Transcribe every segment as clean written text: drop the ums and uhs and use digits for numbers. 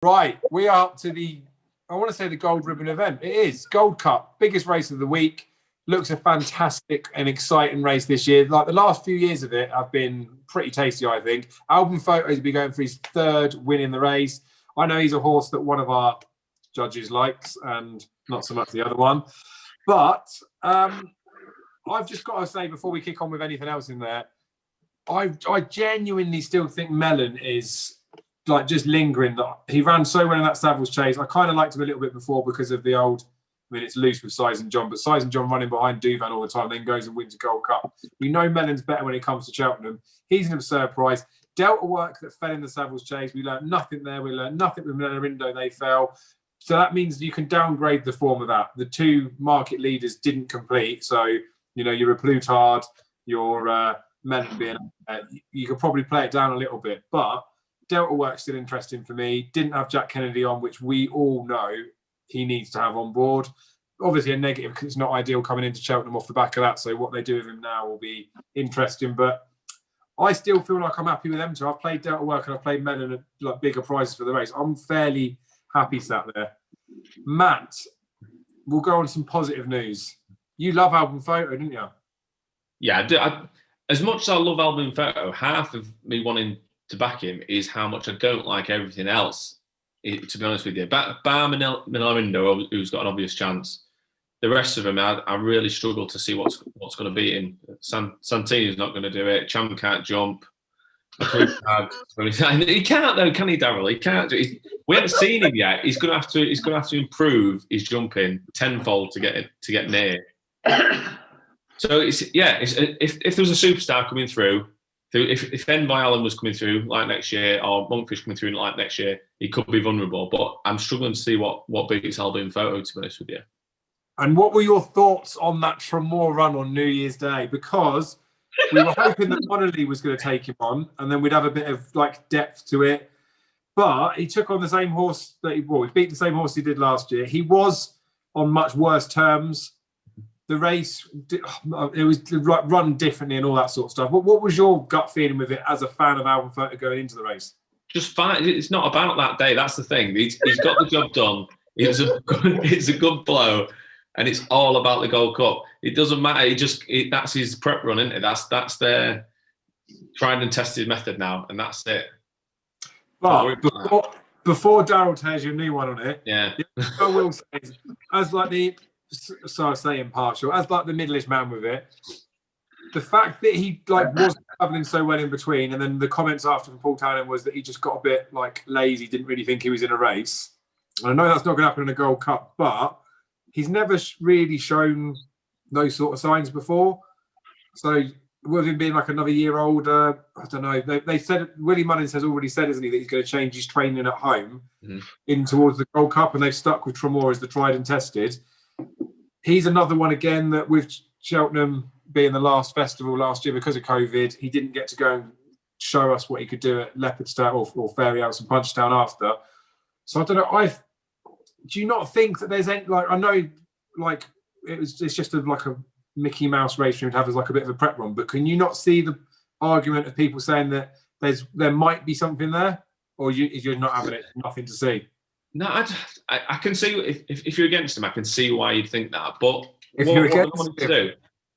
Right, we are up to I want to say the Gold Ribbon event. It is Gold Cup, biggest race of the week. Looks a fantastic and exciting race this year. Like the last few years of it have been pretty tasty, I think. Album Photos will be going for his third win in the race. I know he's a horse that one of our judges likes and not so much the other one. But I've just got to say before we kick on with anything else in there, I genuinely still think Mellon is like just lingering. He ran so well in that Savills Chase. I kind of liked him a little bit before because of the old, I mean, it's loose with Size and John, but Size and John running behind Duvan all the time, then goes and wins a Gold Cup. We know Mellon's better when it comes to Cheltenham. He's an absurd price. Delta Work that fell in the Savills Chase. We learned nothing there. We learned nothing with Melarindo. They fell. So that means you can downgrade the form of that. The two market leaders didn't complete. So, you know, you're a Plutard, you're Mellon being, you could probably play it down a little bit. But Delta Work's still interesting for me. Didn't have Jack Kennedy on, which we all know he needs to have on board. Obviously a negative because it's not ideal coming into Cheltenham off the back of that. So what they do with him now will be interesting. But I still feel like I'm happy with them too. I've played Delta Work and I've played Mellon at like bigger prices for the race. I'm fairly happy sat there. Matt, we'll go on some positive news. You love Album Photo, didn't you? Yeah, I do. As much as I love Album Photo, half of me wanting to back him is how much I don't like everything else. To be honest with you, Boum and Melarindo, who's got an obvious chance. The rest of them, I really struggle to see what's going to beat him. Santini's not going to do it. Cham can't jump. He can't though, can he, Darryl? He can't. We haven't seen him yet. He's going to have to improve his jumping tenfold to get near. So if there was a superstar coming through. If Enby Allen was coming through like next year or Monkfish coming through like next year, he could be vulnerable. But I'm struggling to see what beats Album Photo, to be honest with you. And what were your thoughts on that Tremor run on New Year's Day? Because we were hoping that Monolith was going to take him on and then we'd have a bit of like depth to it. But he took on the same horse that he beat the same horse he did last year. He was on much worse terms. The race, it was like run differently and all that sort of stuff. What was your gut feeling with it as a fan of Album Photo going into the race? Just fine. It's not about that day. That's the thing. He's got the job done. It's a good blow, and it's all about the Gold Cup. It doesn't matter. That's his prep run, isn't it? That's their tried and tested method now, and that's it. But before Darryl tells you a new one on it, yeah, I will say, as like the. So I say impartial, as like the middle-ish man with it, the fact that he like was travelling so well in between, and then the comments after from Paul Townend was that he just got a bit like lazy, didn't really think he was in a race. And I know that's not going to happen in a Gold Cup, but he's never really shown those sort of signs before. So with him being like another year older, I don't know. They said Willie Mullins has already said, isn't he, that he's going to change his training at home in towards the Gold Cup, and they've stuck with Tremor as the tried and tested. He's another one again that with Cheltenham being the last festival last year because of COVID, he didn't get to go and show us what he could do at Leopardstown or Fairy House and Punchestown after. So I don't know. Do you not think that there's any, like, I know like it's just like a Mickey Mouse race for him to have as like a bit of a prep run, but can you not see the argument of people saying that there might be something there, or you're not having it, nothing to see? No, I can see if you're against him, I can see why you'd think that. But if what you're do you against want him to do?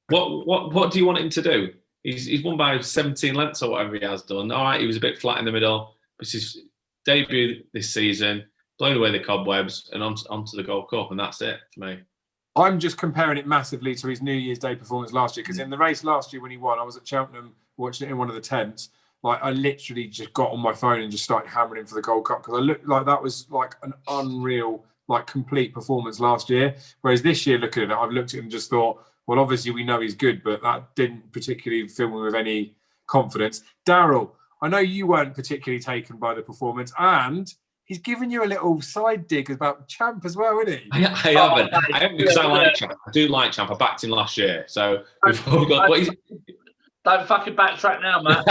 What do you want him to do? He's won by 17 lengths or whatever he has done. All right, he was a bit flat in the middle. This is his debut this season, blown away the cobwebs, and onto the Gold Cup, and that's it for me. I'm just comparing it massively to his New Year's Day performance last year, because in the race last year when he won, I was at Cheltenham watching it in one of the tents. Like, I literally just got on my phone and just started hammering him for the Gold Cup, because I looked like that was like an unreal, like, complete performance last year. Whereas this year, looking at it, I've looked at it and just thought, well, obviously we know he's good, but that didn't particularly fill me with any confidence. Darryl, I know you weren't particularly taken by the performance, and he's given you a little side dig about Champ as well, isn't he? I haven't because I like Champ. I do like Champ. I backed him last year. So before we got... Don't fucking backtrack now, Matt.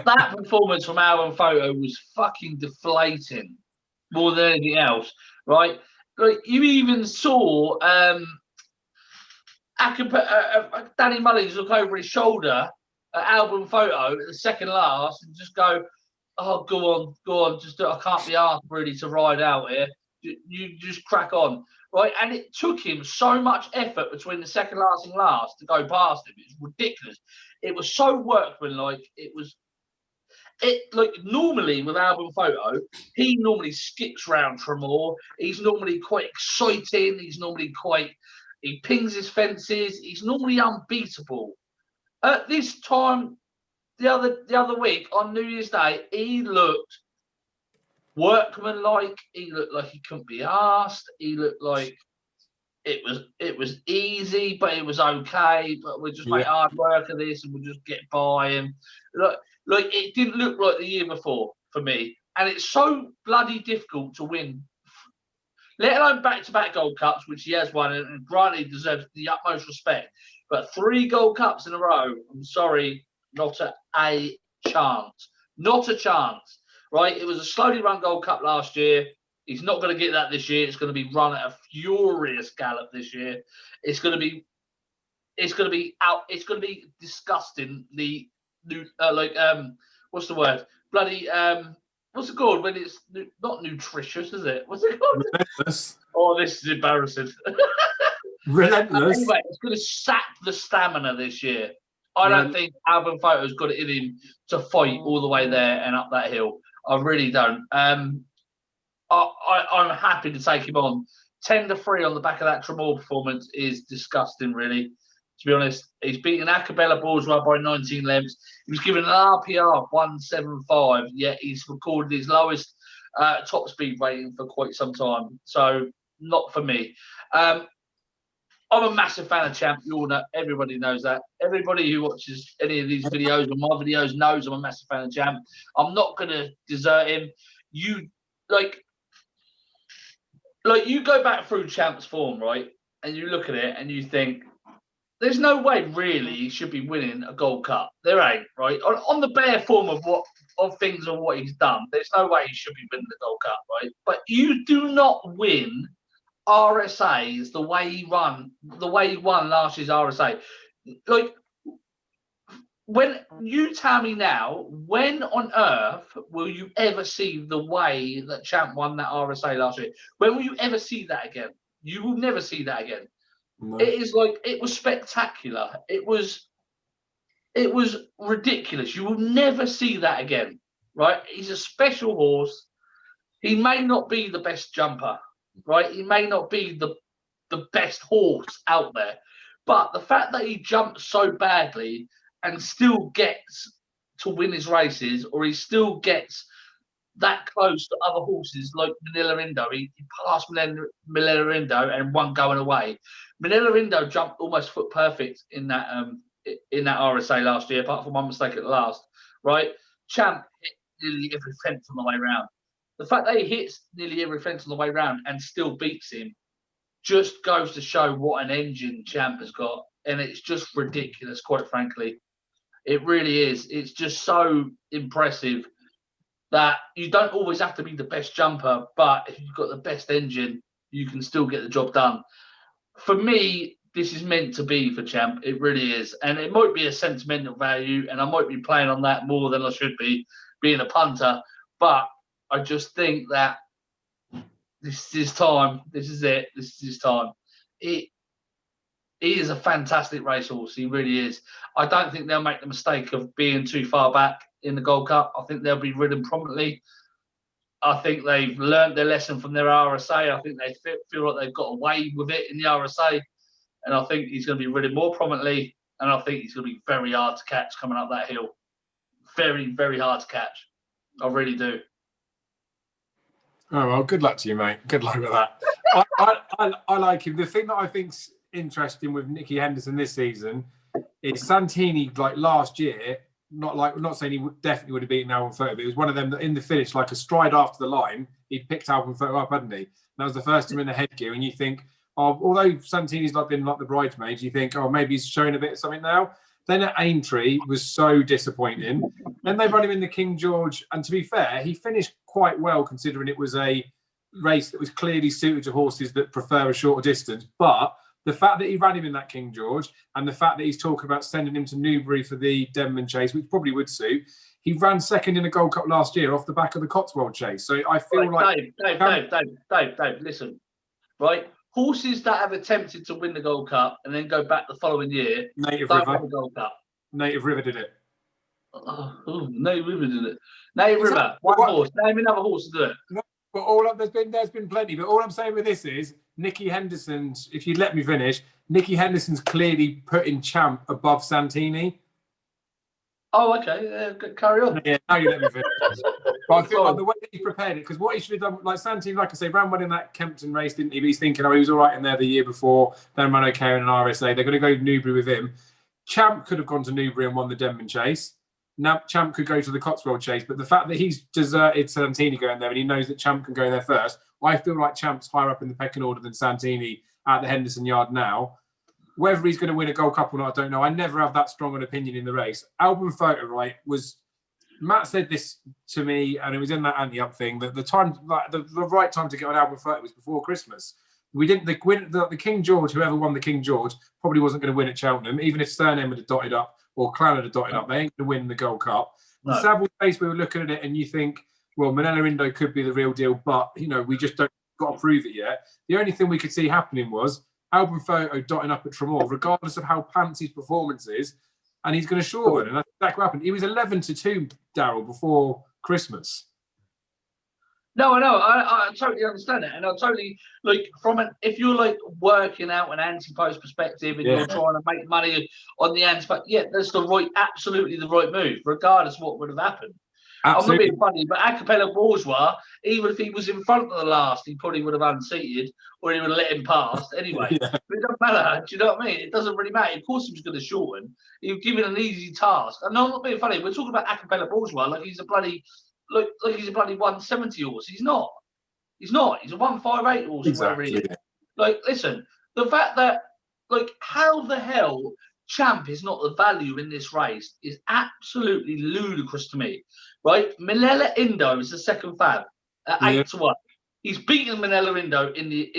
That performance from Album Photo was fucking deflating more than anything else, right? Like, you even saw Danny Mullins look over his shoulder at Album Photo at the second last and just go, oh, go on, just I can't be asked really to ride out here. You just crack on, right? And it took him so much effort between the second last and last to go past him. It's ridiculous. It was so workmanlike. It like normally with Album Photo, he normally skips round Tremor. He's normally quite exciting. He pings his fences. He's normally unbeatable. At this time, the other week on New Year's Day, he looked workmanlike. He looked like he couldn't be asked. He looked like it was easy, but it was okay. But we'll just make hard work of this, and we'll just get by him. Like it didn't look like the year before for me, and it's so bloody difficult to win, let alone back-to-back Gold Cups, which he has won, and granted he deserves the utmost respect. But 3 Gold Cups in a row, I'm sorry, not a chance. Not a chance, right? It was a slowly run Gold Cup last year. He's not going to get that this year. It's going to be run at a furious gallop this year. It's going to be disgusting. The new, what's the word? Bloody, what's it called when it's not nutritious, is it? What's it called? Relentless. Oh, this is embarrassing. Relentless. Anyway, it's going to sap the stamina this year. I don't think Album Photo's got it in him to fight all the way there and up that hill. I really don't. I'm happy to take him on. 10-3 on the back of that Tremor performance is disgusting, really. To be honest, he's beaten Acapella Balls right by 19 lengths. He was given an RPR of 175, yet he's recorded his lowest top speed rating for quite some time. So, not for me. I'm a massive fan of Champ. You all know, everybody knows that. Everybody who watches any of these videos or my videos knows I'm a massive fan of Champ. I'm not going to desert him. You you go back through Champ's form, right? And you look at it and you think, there's no way really he should be winning a Gold Cup. There ain't, right? On the bare form of things and what he's done, there's no way he should be winning the Gold Cup, right? But you do not win RSAs the way he won last year's RSA. Like, when you tell me now, when on earth will you ever see the way that Champ won that RSA last year? When will you ever see that again? You will never see that again. No. It was spectacular. It was ridiculous. You will never see that again, right? He's a special horse. He may not be the best jumper, right? He may not be the best horse out there, but the fact that he jumps so badly and still gets to win his races, or he still gets that close to other horses like Manila Indo. He passed Manila Indo and one going away. Manila Indo jumped almost foot perfect in that RSA last year, apart from one mistake at the last, right? Champ hit nearly every fence on the way round. The fact that he hits nearly every fence on the way round and still beats him just goes to show what an engine Champ has got. And it's just ridiculous, quite frankly. It really is. It's just so impressive that you don't always have to be the best jumper, but if you've got the best engine, you can still get the job done. For me, this is meant to be for Champ. It really is. And it might be a sentimental value, and I might be playing on that more than I should be, being a punter. But I just think that this is his time. This is it. This is his time. He is a fantastic racehorse. He really is. I don't think they'll make the mistake of being too far back in the Gold Cup. I think they'll be ridden prominently. I think they've learned their lesson from their RSA. I think they feel like they've got away with it in the RSA. And I think he's going to be ridden more prominently. And I think he's going to be very hard to catch coming up that hill. Very, very hard to catch. I really do. Oh, well, good luck to you, mate. Good luck with that. I like him. The thing that I think's interesting with Nicky Henderson this season is Santini, like last year, not saying he definitely would have beaten Album Photo, but it was one of them that in the finish, like a stride after the line, he'd picked Album Photo up, hadn't he? And that was the first time in the headgear, and you think, oh, although Santini's been like the bridesmaid, you think, oh, maybe he's showing a bit of something now. Then at Aintree was so disappointing. Then they run him in the King George, and to be fair, he finished quite well considering it was a race that was clearly suited to horses that prefer a shorter distance. But The fact that he ran him in that King George, and the fact that he's talking about sending him to Newbury for the Denman Chase, which probably would suit. He ran second in a Gold Cup last year off the back of the Cotswold Chase. So I feel Dave, listen, right? Horses that have attempted to win the Gold Cup and then go back the following year Native don't River. win the Gold Cup. Native River did it. Native River did it. Native River, horse. Name another horse to do it. No, but there's been plenty. But all I'm saying with this is Nicky Henderson's. If you'd let me finish, Nicky Henderson's clearly putting Champ above Santini. Oh, okay. Carry on. Yeah, now you let me finish. But I feel like the way that he prepared it, because what he should have done, like Santini, like I say, ran well in that Kempton race, didn't he? But he's thinking, he was all right in there the year before. Then ran okay in an RSA. They're going to go to Newbury with him. Champ could have gone to Newbury and won the Denman Chase. Now Champ could go to the Cotswold Chase, but the fact that he's deserted Santini going there and he knows that Champ can go there first, I feel like Champ's higher up in the pecking order than Santini at the Henderson Yard now. Whether he's going to win a Gold Cup or not, I don't know. I never have that strong an opinion in the race. Album Photo, right, was... Matt said this to me, and it was in that anti-up thing, that the time, like the right time to get on Album Photo was before Christmas. We didn't... The King George, whoever won the King George, probably wasn't going to win at Cheltenham, even if Surname had dotted up or Clan had dotted up. They ain't going to win the Gold Cup. No. The Savile Chase, we were looking at it, and you think, well, Manella Indo could be the real deal, but, we just don't got to prove it yet. The only thing we could see happening was Album Photo dotting up at Tremor, regardless of how pants his performance is, and he's going to shorten. And that's exactly what happened. He was 11-2, Daryl, before Christmas. No, I know. I totally understand it. And I totally, if you're working out an anti-post perspective and you're trying to make money on the anti-post, that's absolutely the right move, regardless of what would have happened. Absolutely. I'm not being funny, but Acapella Bourgeois, even if he was in front of the last, he probably would have unseated or he would have let him past anyway. But it doesn't matter. Do you know what I mean? It doesn't really matter. Of course, he was going to shorten. He was given an easy task. And no, I'm not being funny. We're talking about Acapella Bourgeois like he's a bloody 170 horse. He's not. He's not. He's a 158 horse. Exactly. Listen, the fact that, how the hell Champ is not the value in this race is absolutely ludicrous to me, right? Manella Indo is the second fab at 8-1. He's beaten Manella Indo in the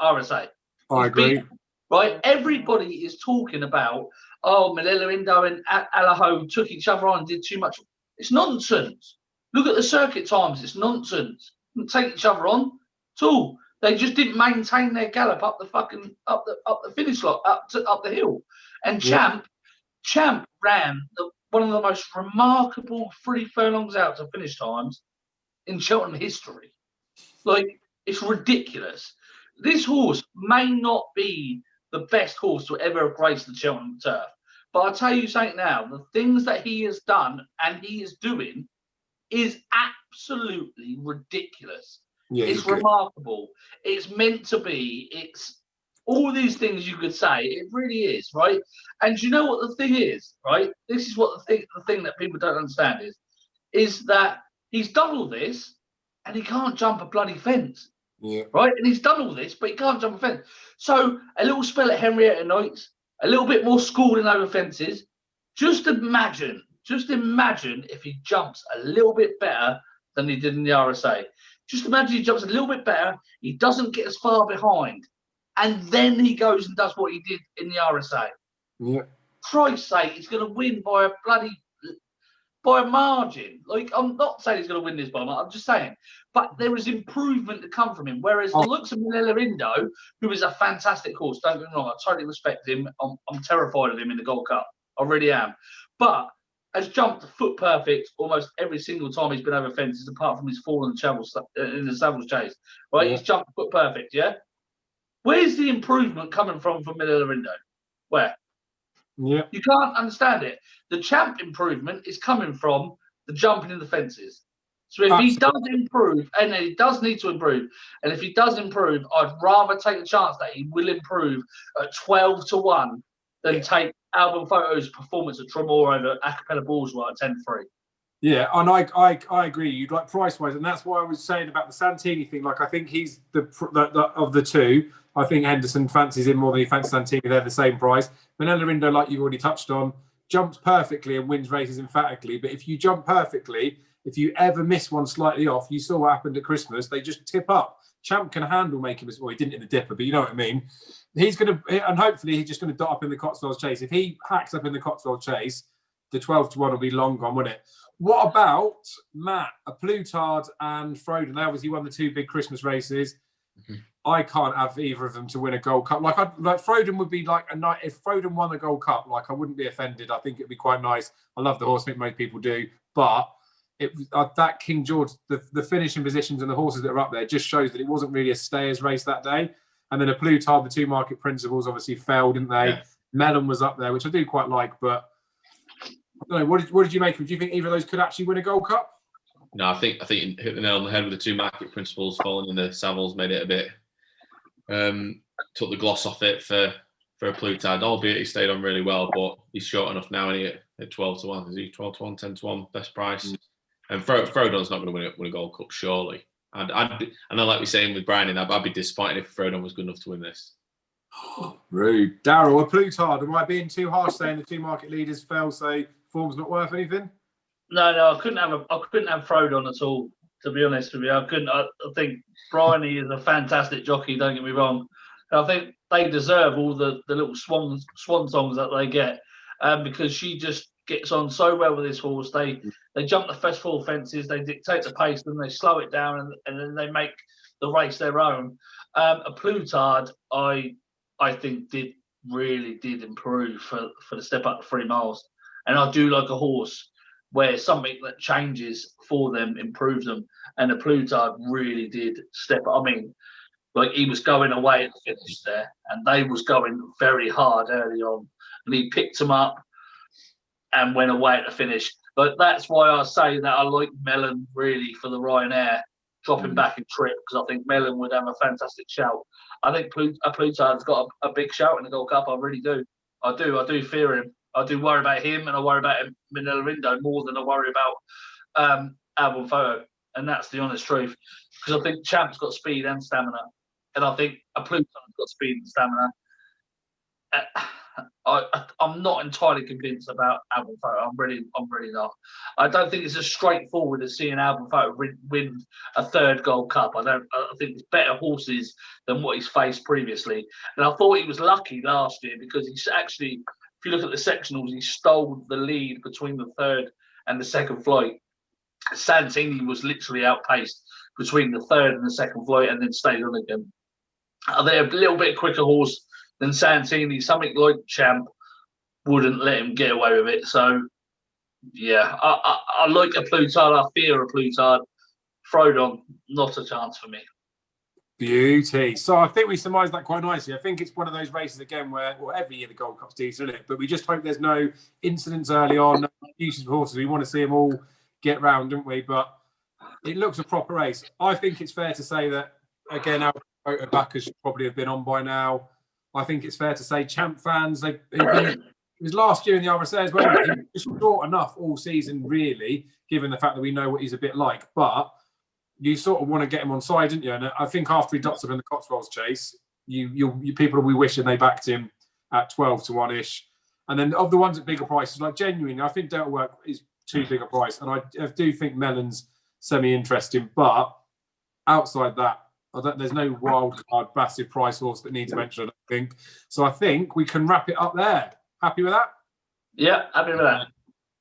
RSA. I agree. Right? Everybody is talking about, Manella Indo and Alaho took each other on and did too much. It's nonsense. Look at the circuit times. It's nonsense. Didn't take each other on at all. They just didn't maintain their gallop up the finish line, up the hill. And Champ ran one of the most remarkable 3 furlongs out to finish times in Cheltenham history. It's ridiculous. This horse may not be the best horse to ever have graced the Cheltenham turf. But I'll tell you something now, the things that he has done and he is doing is absolutely ridiculous. Yeah, it's remarkable. It's meant to be. It's all these things you could say. It really is, right? And you know what the thing is, right? This is what the thing that people don't understand is that he's done all this and he can't jump a bloody fence. Yeah. Right? And he's done all this, but he can't jump a fence. So a little spell at Henrietta Knights, a little bit more schooling over fences. Just imagine if he jumps a little bit better than he did in the RSA. Just imagine he jumps a little bit better. He doesn't get as far behind. And then he goes and does what he did in the RSA. Yeah. Christ's sake, he's going to win by a margin. I'm not saying he's going to win this by a margin. I'm just saying. But there is improvement to come from him. Whereas the looks of Manella Indo, who is a fantastic horse, don't get me wrong, I totally respect him. I'm terrified of him in the Gold Cup. I really am. But has jumped foot perfect almost every single time he's been over fences, apart from his fall in the Savills Chase. Right? Yeah. He's jumped foot perfect, yeah? Where's the improvement coming from Manella Indo? Where? Yeah. You can't understand it. The Champ improvement is coming from the jumping in the fences. So if he does improve, and he does need to improve, and if he does improve, I'd rather take a chance that he will improve at 12-1 than take Album Photo's performance at Tremor over Acapella Bourgeois at 10-3. Yeah, and I agree. You'd price-wise, and that's why I was saying about the Santini thing. I think he's the of the two. I think Henderson fancies him more than he fancies Santini. They're the same price. Manella Indo, like you've already touched on, jumps perfectly and wins races emphatically. But if you jump perfectly, if you ever miss one slightly off, you saw what happened at Christmas. They just tip up. Champ can handle making mistakes. Well, he didn't in the dipper, but you know what I mean. he's going to, and hopefully he's just going to dot up in the Cotswolds Chase. If he hacks up in the Cotswolds Chase, the 12-1 will be long gone, wouldn't it? What about Matt, a Plutard and Frodon? They obviously won the 2 big Christmas races. Mm-hmm. I can't have either of them to win a Gold Cup. Like Frodon would be like a night. If Frodon won the Gold Cup, like I wouldn't be offended. I think it'd be quite nice. I love the horse. I think most people do, but that King George, the finishing positions and the horses that are up there just shows that it wasn't really a stayers race that day. And then a Plutard, the 2 Market Principles obviously fell, didn't they? Yeah. Melon was up there, which I do quite like, but I don't know. What did you make of it? Do you think either of those could actually win a Gold Cup? No, I think you hit the nail on the head with the 2 Market Principles falling in the Savills, made it a bit took the gloss off it for a Plutard, albeit he stayed on really well, but he's short enough now, and he at 12-1. Is he 12-1, 10-1 best price? And Frodon's not going to win a Gold Cup, surely. And I like we're saying with Brian, I'd be disappointed if Frodon was good enough to win this. Rude. Darryl, a Plutard. Am I being too harsh saying the 2 market leaders fell, so form's not worth anything? No, I couldn't have Frodon at all. To be honest with you, I couldn't. I think Bryony is a fantastic jockey. Don't get me wrong. I think they deserve all the little swan songs that they get, because she just gets on so well with this horse. They jump the first 4 fences, they dictate the pace, then they slow it down, and then they make the race their own. A Plutard, I think really did improve for the step up to 3 miles, and I do like a horse where something that changes for them improves them, and the Plutard really did step up. I mean, like he was going away at the finish there, and they was going very hard early on, and he picked them up and went away at the finish. But that's why I say that I like Melon really for the Ryanair, dropping back in trip, because I think Melon would have a fantastic shout. I think Plutard's got a big shout in the Gold Cup. I really do. I do fear him. I do worry about him, and I worry about Manila Rindo more than I worry about Album Photo. And that's the honest truth. Because I think Champ's got speed and stamina. And I think a Plutard's got speed and stamina. I'm not entirely convinced about Album Photo. I'm really not. I don't think it's as straightforward as seeing Album Photo win a 3rd Gold Cup. I think there's better horses than what he's faced previously. And I thought he was lucky last year, because he's actually, if you look at the sectionals, he stole the lead between the 3rd and the 2nd flight. Santini was literally outpaced between the 3rd and the 2nd flight, and then stayed on again. They're a little bit quicker horse than Santini. Something like Champ wouldn't let him get away with it. So, yeah, I like a Plutard. I fear a Plutard. Frodon, not a chance for me. Beauty. So I think we surmised that quite nicely. I think it's one of those races again where, well, every year the Gold Cup's decent, isn't it? But we just hope there's no incidents early on, no excuses for horses. We want to see them all get round, don't we? But it looks a proper race. I think it's fair to say that, again, our photo backers should probably have been on by now. I think it's fair to say Champ fans, it was last year in the RSA as well. He was short enough all season, really, given the fact that we know what he's a bit like. But you sort of want to get him on side, didn't you? And I think after he dots up in the Cotswolds Chase, you people will be wishing they backed him at 12-1-ish. And then of the ones at bigger prices, like genuinely, I think Delta Work is too big a price. And I do think Melon's semi-interesting. But outside that, there's no wild card, massive price horse that needs mention, I don't think. So I think we can wrap it up there. Happy with that? Yeah, happy with that.